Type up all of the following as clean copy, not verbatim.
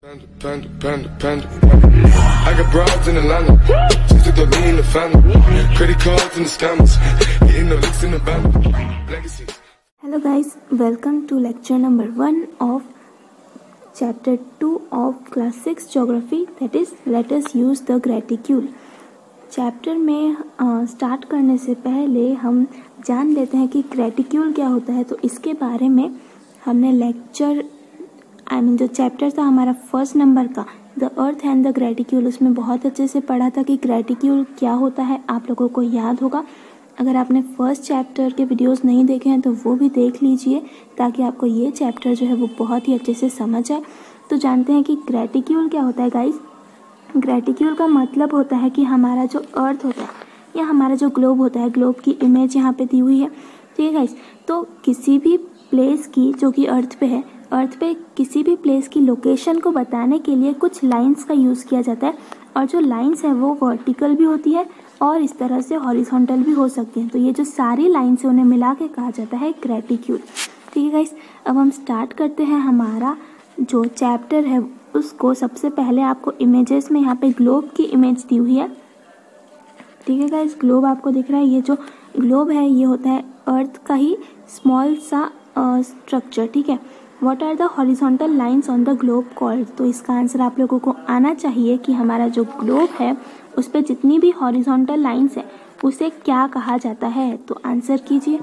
Panda. I got broads in Atlanta. Just took the lean in the family. Credit cards in the scammers. Getting the licks in the band. Legacies. Hello guys, welcome to lecture number 1 of chapter 2 of class 6 geography, that is let us use the graticule. Chapter में start करने से पहले हम जान लेते हैं कि graticule क्या होता है। तो इसके बारे में हमने लेक्चर जो चैप्टर था हमारा फर्स्ट नंबर का, the earth and the graticule, उसमें बहुत अच्छे से पढ़ा था कि ग्रेटिक्यूल क्या होता है। आप लोगों को याद होगा। अगर आपने फर्स्ट चैप्टर के वीडियोस नहीं देखे हैं तो वो भी देख लीजिए, ताकि आपको ये चैप्टर जो है वो बहुत ही अच्छे से समझ आए। तो जानते हैं कि ग्रेटिक्यूल क्या होता है गाइस। ग्रेटिक्यूल का मतलब होता है कि हमारा जो अर्थ होता है या हमारा जो ग्लोब होता है, ग्लोब की इमेज यहाँ पे दी हुई है, ठीक है गाइस। तो किसी भी प्लेस की जो कि अर्थ पे है, अर्थ पे किसी भी प्लेस की लोकेशन को बताने के लिए कुछ लाइंस का यूज़ किया जाता है, और जो लाइंस है वो वर्टिकल भी होती है और इस तरह से हॉरिजॉन्टल भी हो सकती हैं। तो ये जो सारी लाइंस है उन्हें मिला के कहा जाता है ग्रेटिक्यूल, ठीक है गाइस। अब हम स्टार्ट करते हैं हमारा जो चैप्टर है उसको। सबसे पहले आपको इमेजेस में यहाँ पे ग्लोब की इमेज दी हुई है, ठीक है गाइस। ग्लोब आपको दिख रहा है। ये जो ग्लोब है ये होता है अर्थ का ही स्मॉल सा स्ट्रक्चर, ठीक है। What are the horizontal lines on the globe called. तो इसका आंसर आप लोगों को आना चाहिए कि हमारा जो ग्लोब है उस पर जितनी भी हॉरिजॉन्टल लाइंस है उसे क्या कहा जाता है। तो आंसर कीजिए।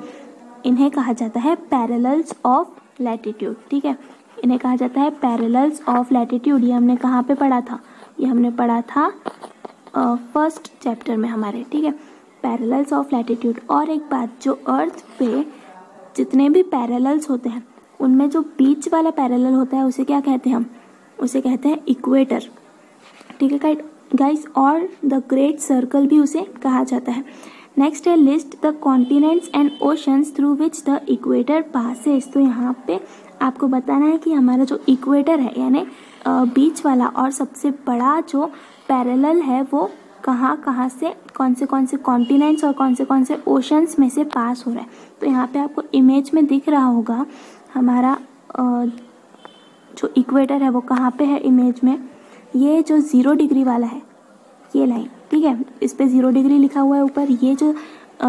इन्हें कहा जाता है पैरेलल्स ऑफ लैटिट्यूड, ठीक है। इन्हें कहा जाता है पैरेलल्स ऑफ लैटिट्यूड। ये हमने कहाँ पे पढ़ा था? ये हमने पढ़ा था फर्स्ट चैप्टर में हमारे, ठीक है, पैरेलल्स ऑफ लैटिट्यूड। और एक बात, जो अर्थ पे जितने भी पैरेलल्स होते हैं उनमें जो बीच वाला पैरेलल होता है उसे क्या कहते हैं? हम उसे कहते हैं इक्वेटर, ठीक है गाइस। और द ग्रेट सर्कल भी उसे कहा जाता है। नेक्स्ट है list the continents and oceans through which the equator passes. तो यहाँ पे आपको बताना है कि हमारा जो इक्वेटर है यानी बीच वाला और सबसे बड़ा जो पैरेलल है वो कहाँ कहाँ से, कौन से कॉन्टिनेंट्स और कौन से ओशंस में से पास हो रहा है। तो यहाँ पे आपको इमेज में दिख रहा होगा हमारा जो इक्वेटर है वो कहाँ पे है इमेज में। ये जो 0 डिग्री वाला है ये लाइन, ठीक है, इस पे 0 डिग्री लिखा हुआ है ऊपर। ये जो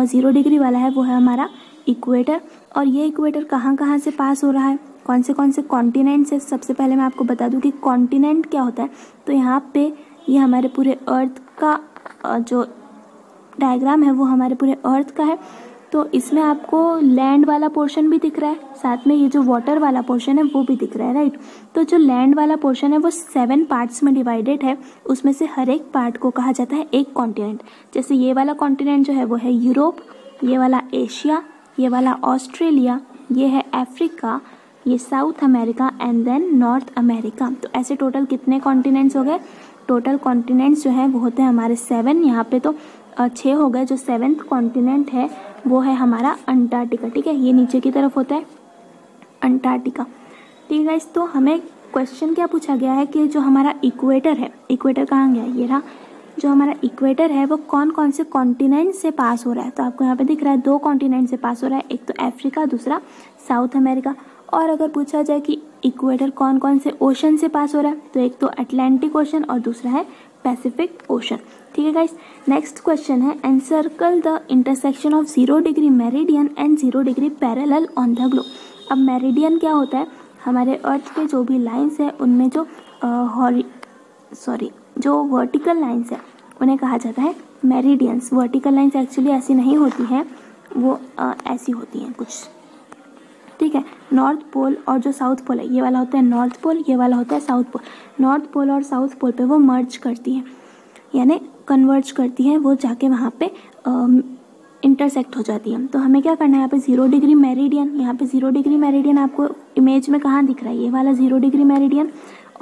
0 डिग्री वाला है वो है हमारा इक्वेटर। और ये इक्वेटर कहाँ कहाँ से पास हो रहा है, कौन से कॉन्टिनेंट से। सबसे पहले मैं आपको बता दूं कि कॉन्टिनेंट क्या होता है। तो यहाँ पे ये हमारे पूरे अर्थ का जो डायग्राम है वो हमारे पूरे अर्थ का है। तो इसमें आपको लैंड वाला पोर्शन भी दिख रहा है, साथ में ये जो वाटर वाला पोर्शन है वो भी दिख रहा है, राइट। तो जो लैंड वाला पोर्शन है वो 7 पार्ट्स में डिवाइडेड है। उसमें से हर एक पार्ट को कहा जाता है एक कॉन्टिनेंट। जैसे ये वाला कॉन्टिनेंट जो है वो है यूरोप, ये वाला एशिया, ये वाला ऑस्ट्रेलिया, ये है अफ्रीका, ये South America and then North America. तो ऐसे टोटल कितने कॉन्टिनेंट्स हो गए? टोटल कॉन्टिनेंट्स जो है वो होते हैं हमारे 7। यहाँ पे तो 6 हो गए। जो 7th कॉन्टिनेंट है वो है हमारा अंटार्कटिका, ठीक है। ये नीचे की तरफ होता है अंटार्कटिका, ठीक है गाइस। तो हमें क्वेश्चन क्या पूछा गया है कि जो हमारा इक्वेटर है, इक्वेटर कहाँ गया? ये रहा। जो हमारा इक्वेटर है वो कौन से कॉन्टिनेंट से पास हो रहा है। तो आपको यहाँ पे दिख रहा है 2 कॉन्टिनेंट से पास हो रहा है, एक तो अफ्रीका, दूसरा साउथ अमेरिका। और अगर पूछा जाए कि इक्वेटर कौन से ओशन से पास हो रहा है, तो एक तो अटलांटिक ओशन और दूसरा है पैसिफिक ओशन, ठीक है गाइस। नेक्स्ट क्वेश्चन है encircle the intersection of 0 degree meridian and 0 degree parallel on the globe. अब मेरिडियन क्या होता है? हमारे अर्थ पे जो भी लाइंस है उनमें जो वर्टिकल लाइंस है उन्हें कहा जाता है मेरिडियंस। वर्टिकल लाइंस एक्चुअली ऐसी नहीं होती हैं, वो ऐसी होती हैं कुछ, ठीक है। नॉर्थ पोल और जो साउथ पोल है, ये वाला होता है नॉर्थ पोल, ये वाला होता है साउथ पोल। नॉर्थ पोल और साउथ पोल पे वो मर्ज करती हैं यानी कन्वर्ज करती हैं, वो जाके वहाँ पे इंटरसेक्ट हो जाती है। तो हमें क्या करना है यहाँ पे 0 डिग्री मेरिडियन। यहाँ पे 0 डिग्री मेरिडियन आपको इमेज में कहाँ दिख रहा है? ये वाला 0 डिग्री मेरिडियन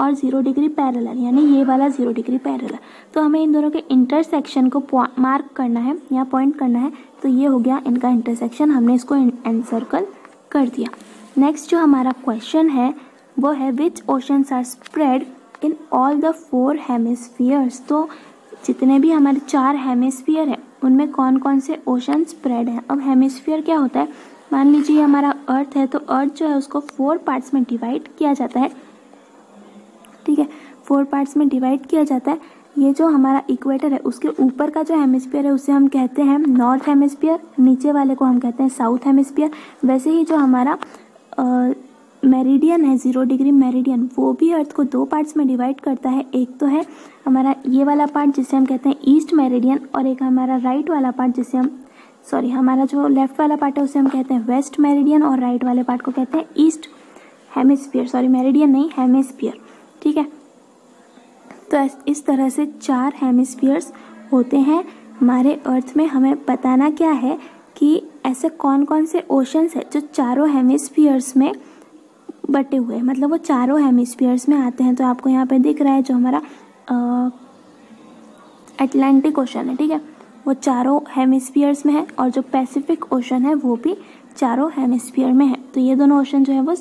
और 0 डिग्री पैरेलल यानी ये वाला 0 डिग्री पैरेलल। तो हमें इन दोनों के इंटरसेक्शन को मार्क करना है या पॉइंट करना है। तो ये हो गया इनका इंटरसेक्शन, हमने इसको एनसर्कल कर दिया। नेक्स्ट जो हमारा क्वेश्चन है वो है which oceans are spread in all the 4 hemispheres. तो जितने भी हमारे 4 हेमिस्फीयर है उनमें कौन से ओशन स्प्रेड है। अब हेमिस्फीयर क्या होता है? मान लीजिए हमारा अर्थ है, तो अर्थ जो है उसको 4 पार्ट्स में डिवाइड किया जाता है, ठीक है। 4 पार्ट्स में डिवाइड किया जाता है। ये जो हमारा इक्वेटर है उसके ऊपर का जो हेमिस्फीयर है उसे हम कहते हैं नॉर्थ हेमिस्फीयर, नीचे वाले को हम कहते हैं साउथ हेमिस्फीयर। वैसे ही जो हमारा मेरिडियन है 0 डिग्री मेरिडियन, वो भी अर्थ को 2 पार्ट्स में डिवाइड करता है। एक तो है हमारा ये वाला पार्ट जिसे हम कहते हैं ईस्ट मेरिडियन, और एक हमारा राइट वाला पार्ट जिसे हम हमारा जो लेफ्ट वाला पार्ट है उसे हम कहते हैं वेस्ट मेरिडियन, और राइट वाले पार्ट को कहते हैं ईस्ट हेमिस्फीयर। मेरिडियन नहीं, हेमिस्फीयर। ठीक है, तो इस तरह से 4 हेमिस्फीयर्स होते हैं हमारे अर्थ में। हमें बताना क्या है कि ऐसे कौन कौन से ओशंस है जो चारों हेमिस्फीयर्स में बटे हुए हैं, मतलब वो चारों हेमिस्फीयर्स में आते हैं। तो आपको यहाँ पे दिख रहा है जो हमारा अटलांटिक ओशन है, ठीक है, वो चारों हेमिस्फीयर्स में है, और जो पैसिफिक ओशन है वो भी चारों हेमिस्फीयर में है। तो ये दोनों ओशन जो है वो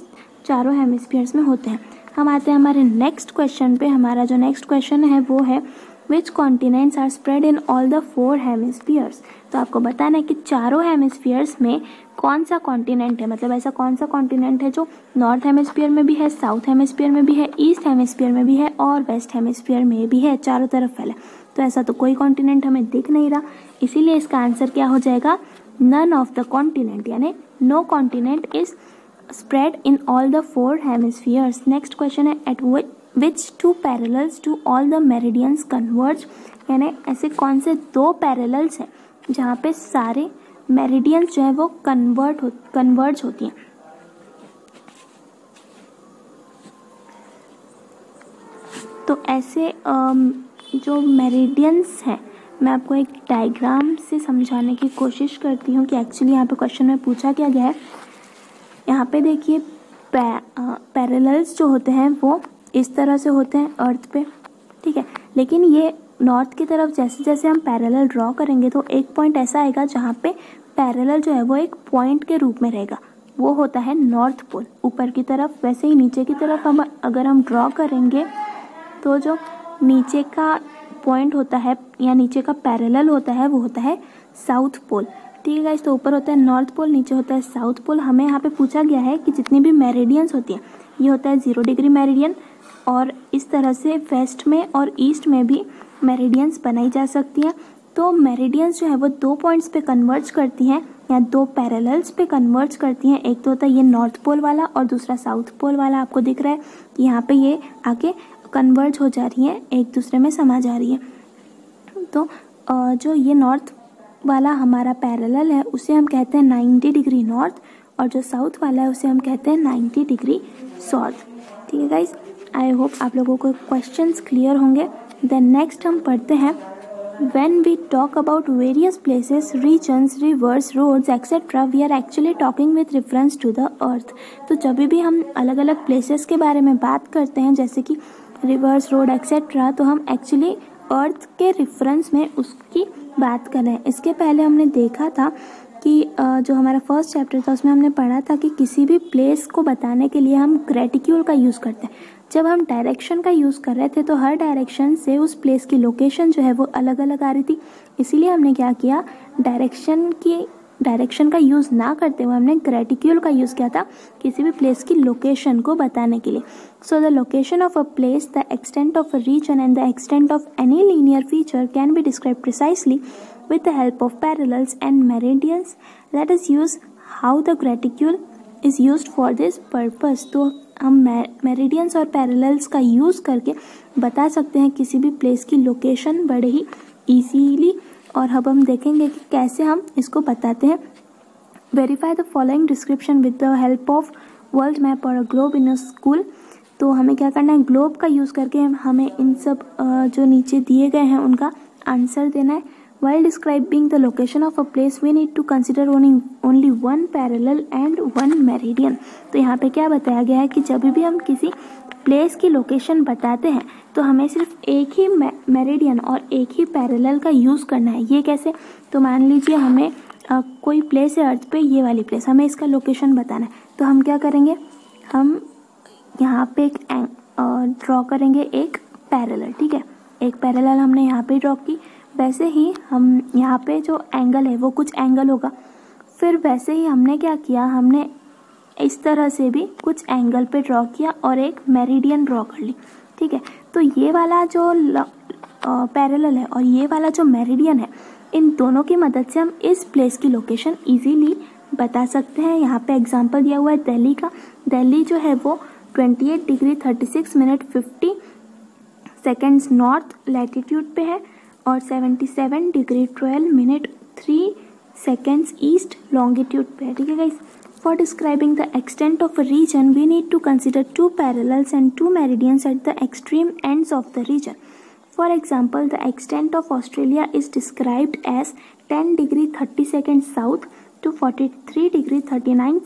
चारों हेमिस्फीयर्स में होते हैं। हम आते हैं हमारे नेक्स्ट क्वेश्चन पे। हमारा जो नेक्स्ट क्वेश्चन है वो है which continents are spread in all the 4 hemispheres. तो आपको बताना है कि चारों हेमिस्फीयर्स में कौन सा कॉन्टिनेंट है, मतलब ऐसा कौन सा कॉन्टिनेंट है जो नॉर्थ हेमिस्फीयर में भी है, साउथ हेमिस्फीयर में भी है, ईस्ट हेमिस्फीयर में भी है और वेस्ट हेमिस्फीयर में भी है, चारों तरफ फैला। तो ऐसा तो कोई कॉन्टिनेंट हमें दिख नहीं रहा, इसीलिए इसका आंसर क्या हो जाएगा, नन ऑफ द कॉन्टिनेंट, यानी no continent is spread in all the 4 hemispheres. Next question है at which 2 parallels to all the meridians converge, यानी ऐसे कौन से 2 पैरेलल्स हैं जहाँ पे सारे मेरिडियंस जो है वो कन्वर्ज होती हैं। तो ऐसे जो मेरिडियंस हैं, मैं आपको एक डायग्राम से समझाने की कोशिश करती हूँ कि एक्चुअली यहाँ पे क्वेश्चन में पूछा क्या गया है। यहाँ पे देखिए पैरेलल्स जो होते हैं वो इस तरह से होते हैं अर्थ पे, ठीक है, लेकिन ये नॉर्थ की तरफ जैसे जैसे हम पैरेलल ड्रॉ करेंगे तो एक पॉइंट ऐसा आएगा जहाँ पे पैरेलल जो है वो एक पॉइंट के रूप में रहेगा, वो होता है नॉर्थ पोल ऊपर की तरफ। वैसे ही नीचे की तरफ हम अगर हम ड्रॉ करेंगे तो जो नीचे का पॉइंट होता है या नीचे का पैरेलल होता है वो होता है साउथ पोल। ठीक है गाइस, तो ऊपर होता है नॉर्थ पोल, नीचे होता है साउथ पोल। हमें यहाँ पे पूछा गया है कि जितनी भी मेरिडियंस होती हैं, ये होता है 0 डिग्री मेरिडियन, और इस तरह से वेस्ट में और ईस्ट में भी मेरिडियंस बनाई जा सकती हैं। तो मेरिडियंस जो है वो 2 पॉइंट्स पे कन्वर्ज करती हैं या 2 पैरेलल्स पे कन्वर्ज करती हैं। एक तो होता है ये नॉर्थ पोल वाला और दूसरा साउथ पोल वाला। आपको दिख रहा है कि यहाँ पे ये आके कन्वर्ज हो जा रही हैं, एक दूसरे में समा जा रही है। तो जो ये नॉर्थ वाला हमारा पैरेलल है उसे हम कहते हैं 90 डिग्री नॉर्थ, और जो साउथ वाला है उसे हम कहते हैं 90 डिग्री साउथ। ठीक है गाइस, आई होप आप लोगों को क्वेश्चंस क्लियर होंगे। देन नेक्स्ट हम पढ़ते हैं when we talk about various places, regions, rivers, roads etcetera, we are actually talking with reference to the earth. तो जब भी हम अलग अलग प्लेसेस के बारे में बात करते हैं जैसे कि रिवर्स, रोड एक्सेट्रा, तो हम एक्चुअली अर्थ के रेफरेंस में उसकी बात कर रहे हैं। इसके पहले हमने देखा था कि जो हमारा फर्स्ट चैप्टर था उसमें हमने पढ़ा था कि किसी भी प्लेस को बताने के लिए हम ग्रेटिक्यूल का यूज़ करते हैं। जब हम डायरेक्शन का यूज़ कर रहे थे तो हर डायरेक्शन से उस प्लेस की लोकेशन जो है वो अलग अलग आ रही थी, इसीलिए हमने क्या किया, डायरेक्शन का यूज़ ना करते हुए हमने ग्रेटिक्यूल का यूज़ किया था किसी भी प्लेस की लोकेशन को बताने के लिए। So the location of a place, the extent of a region and the extent of any linear feature can be describe precisely with the help of parallels and meridians. Let us use how the graticule is used for this purpose. तो हम meridians और parallels का use करके बता सकते हैं किसी भी प्लेस की लोकेशन बड़े ही इजीली, और अब हम देखेंगे कि कैसे हम इसको बताते हैं। Verify the following description with the help of world map और a globe in a school. तो हमें क्या करना है, ग्लोब का यूज़ करके हमें इन सब जो नीचे दिए गए हैं उनका आंसर देना है। While describing the location of a place, we need to consider only one parallel and one meridian. तो यहाँ पे क्या बताया गया है कि जब भी हम किसी प्लेस की लोकेशन बताते हैं तो हमें सिर्फ एक ही मेरिडियन और एक ही पैरेलल का यूज़ करना है। ये कैसे, तो मान लीजिए हमें कोई प्लेस है अर्थ पे, ये वाली प्लेस, हमें इसका लोकेशन बताना है, तो हम क्या करेंगे, हम यहाँ पे एक ड्रॉ करेंगे एक पैरेलल। ठीक है, एक पैरेलल हमने यहाँ पे ड्रॉ की, वैसे ही हम यहाँ पे जो एंगल है वो कुछ एंगल होगा। फिर वैसे ही हमने क्या किया, हमने इस तरह से भी कुछ एंगल पे ड्रॉ किया और एक मेरिडियन ड्रॉ कर ली। ठीक है, तो ये वाला जो पैरेलल है और ये वाला जो मेरिडियन है, इन दोनों की मदद से हम इस प्लेस की लोकेशन इजीली बता सकते हैं। यहाँ पे एग्जांपल दिया हुआ है दिल्ली का। दिल्ली जो है वो 28 degree 36 minute 50 seconds north latitude पे है और 77 degree 12 minute 3 seconds east longitude पे है। ठीक है guys, for describing the extent of a region we need to consider 2 parallels and 2 meridians at the extreme ends of the region. For example, the extent of Australia is described as 10 degree 30 seconds south to 43 degree 39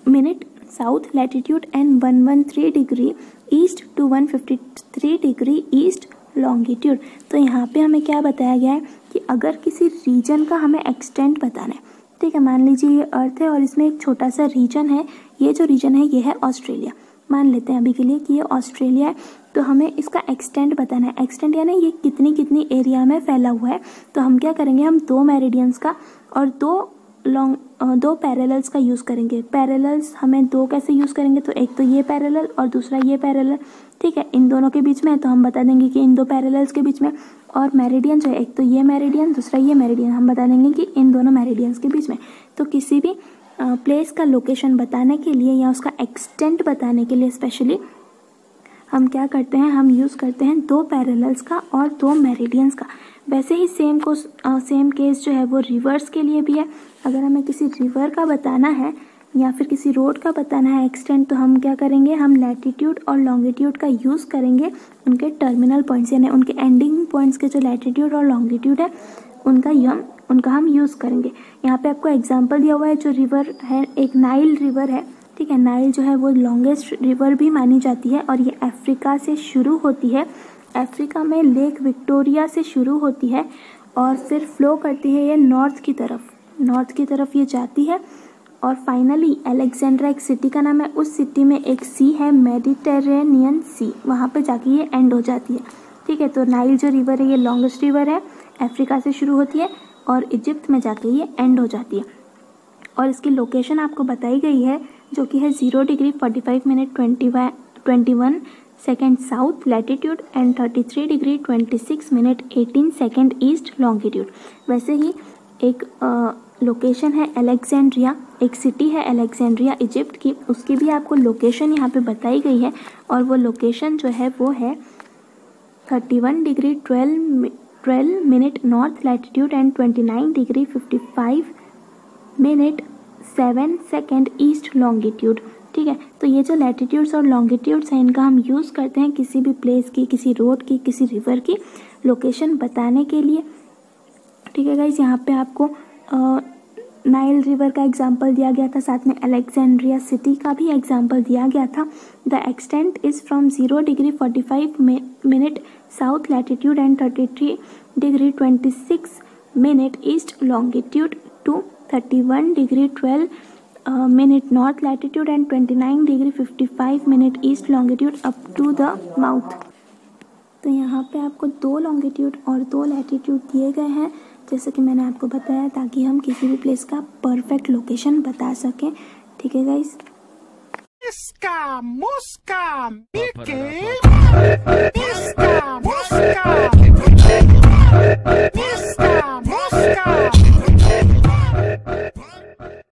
minute south latitude and 113 degree east to 153 degree east longitude। तो यहाँ पे हमें क्या बताया गया है कि अगर किसी रीजन का हमें एक्सटेंट बताना है, ठीक है, मान लीजिए ये अर्थ है और इसमें एक छोटा सा रीजन है, ये जो रीजन है ये है ऑस्ट्रेलिया, मान लेते हैं अभी के लिए कि ये ऑस्ट्रेलिया है, तो हमें इसका एक्सटेंट बताना है। एक्सटेंट यानी ये कितनी एरिया में फैला हुआ है। तो हम क्या करेंगे, हम 2 मेरिडियंस का और 2 पैरेलल्स का यूज़ करेंगे। पैरेलल्स हमें 2 कैसे यूज़ करेंगे, तो एक तो ये पैरेलल और दूसरा ये पैरेलल, ठीक है, इन दोनों के बीच में तो हम बता देंगे कि इन 2 पैरेलल्स के बीच में, और मेरिडियन जो है एक तो ये मेरिडियन दूसरा ये मेरिडियन, हम बता देंगे कि इन दोनों मेरिडियंस के बीच में। तो किसी भी प्लेस का लोकेशन बताने के लिए या उसका एक्सटेंट बताने के लिए स्पेशली हम क्या करते हैं, हम यूज़ करते हैं 2 पैरेलल्स का और 2 मेरिडियंस का। वैसे ही सेम केस जो है वो रिवर्स के लिए भी है। अगर हमें किसी रिवर का बताना है या फिर किसी रोड का बताना है एक्सटेंट, तो हम क्या करेंगे, हम लैटिट्यूड और लॉन्गिट्यूड का यूज़ करेंगे उनके टर्मिनल पॉइंट्स, यानी उनके एंडिंग पॉइंट्स के जो लैटिट्यूड और लॉन्गिट्यूड है उनका हम यूज़ करेंगे। यहाँ पे आपको एग्जांपल दिया हुआ है, जो रिवर है एक नाइल रिवर है, ठीक है, नाइल जो है वो लॉन्गेस्ट रिवर भी मानी जाती है और ये अफ्रीका से शुरू होती है, अफ्रीका में लेक विक्टोरिया से शुरू होती है और फिर फ्लो करती है ये नॉर्थ की तरफ ये जाती है और फाइनली अलेक्जेंड्रा एक सिटी का नाम है, उस सिटी में एक सी है मेडिटेरेनियन सी, वहाँ पे जाके ये एंड हो जाती है। ठीक है, तो नाइल जो रिवर है ये लॉन्गेस्ट रिवर है, अफ्रीका से शुरू होती है और इजिप्ट में जाके ये एंड हो जाती है और इसकी लोकेशन आपको बताई गई है जो कि है 0 degree 45 minute 21 second south latitude and 33 degree 26 minute 18 second east longitude. वैसे ही एक लोकेशन है अलेक्जेंड्रिया, एक सिटी है अलेक्जेंड्रिया इजिप्ट की, उसकी भी आपको लोकेशन यहाँ पे बताई गई है और वो लोकेशन जो है वो है 31 degree 12 minute north latitude and 29 degree 55 minute 7 second east longitude. ठीक है, तो ये जो लैटिट्यूड्स और लॉन्गिट्यूड्स हैं इनका हम यूज़ करते हैं किसी भी प्लेस की, किसी रोड की, किसी रिवर की लोकेशन बताने के लिए। ठीक है गाइस, यहाँ पे आपको नाइल रिवर का एग्जाम्पल दिया गया था, साथ में अलेक्जेंड्रिया सिटी का भी एग्जाम्पल दिया गया था। The extent is from 0 degree 45 minute south latitude and 33 degree 26 minute east longitude to 31 degree 12 minute north latitude and 29 degree 55 minute east longitude up to the mouth. तो यहाँ पे आपको 2 लॉन्गिट्यूड और 2 लैटिट्यूड दिए गए हैं, जैसे कि मैंने आपको बताया, ताकि हम किसी भी प्लेस का परफेक्ट लोकेशन बता सकें। ठीक है गाइस, इसका मुस्का मिके इसका मुस्का इसका मुस्का